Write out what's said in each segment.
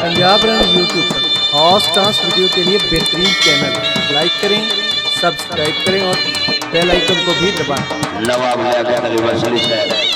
Punjab run YouTube पर horse dance video के लिए बेहतरीन चैनल लाइक करें, सब्सक्राइब करें और बेल आइकन को भी दबाएं। नवाब वसली है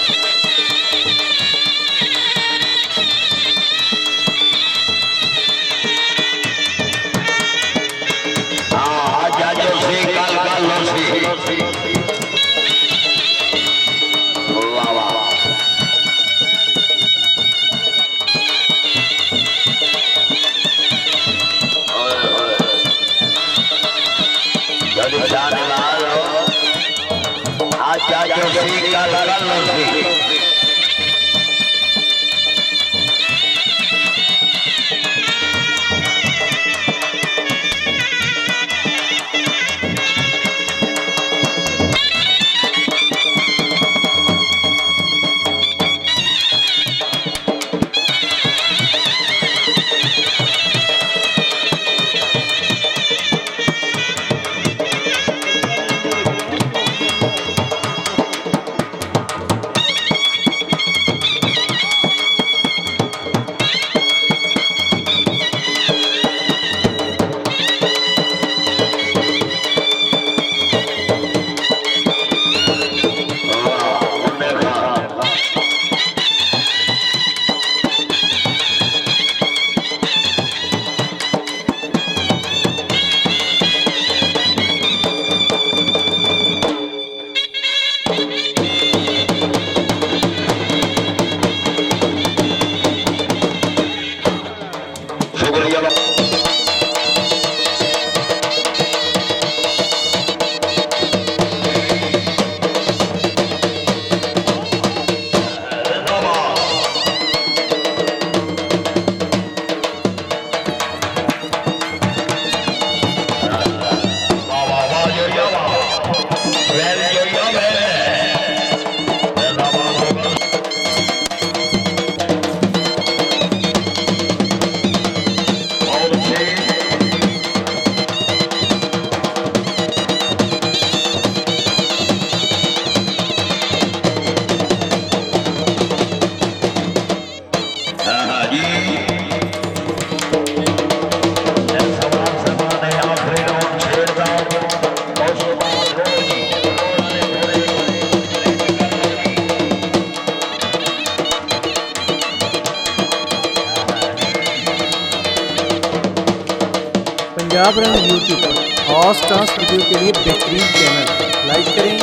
पंजाब रन यूट्यूब पर हॉर्स डांस वीडियो के लिए बेहतरीन चैनल लाइक करें,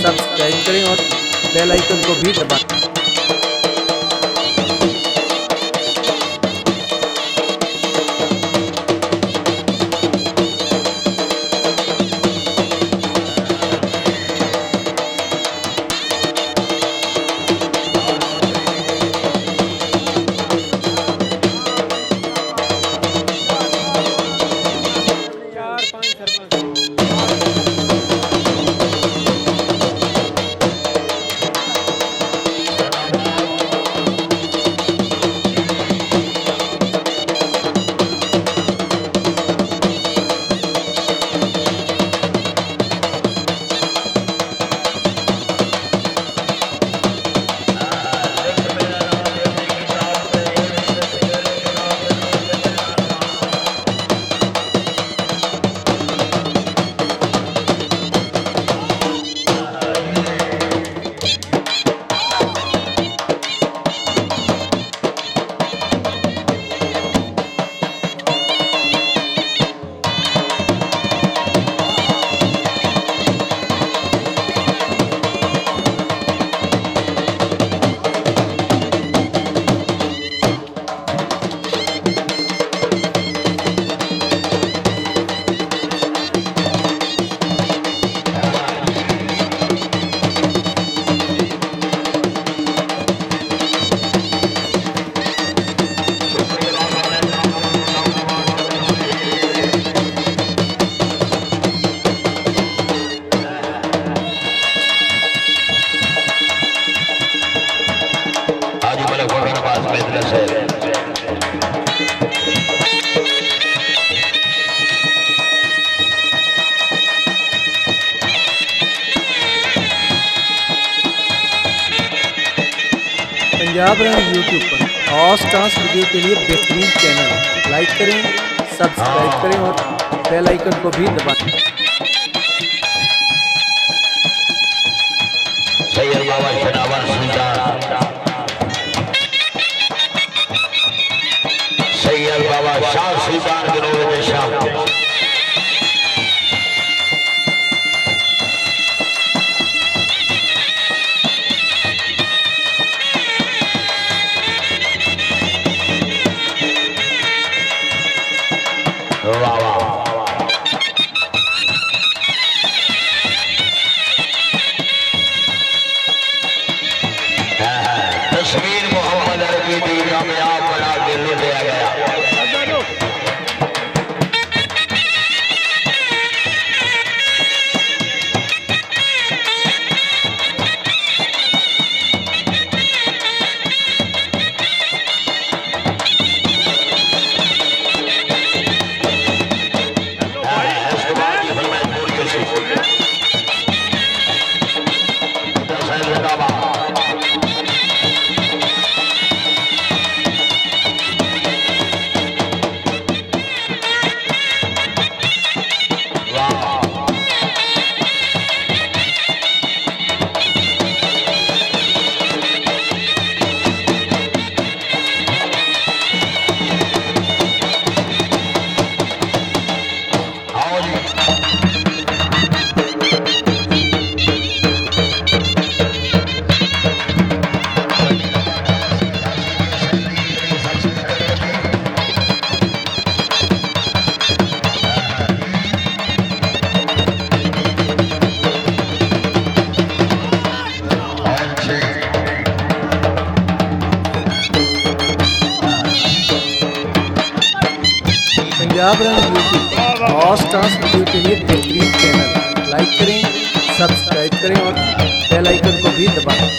सब्सक्राइब करें और बेल आइकन को भी दबाएं। पंजाब रंग यूट्यूब पर हॉट डांस वीडियो के लिए बेहतरीन चैनल। लाइक करें, सब्सक्राइब करें और बेल आइकन को भी दबाएं। सैयद बाबा शनावर सुल्तान, सैयद बाबा शाह सुल्तान गिरोह शाह, तस्वीर मोहम्मद अरबी दीवा में आप बना के ले लिया गया। पंजाब रंग यूट्यूब पर हॉट डांस वीडियो के लिए बेहतरीन चैनल। लाइक करें, सब्सक्राइब करें और बेल आइकन को भी दबाएं।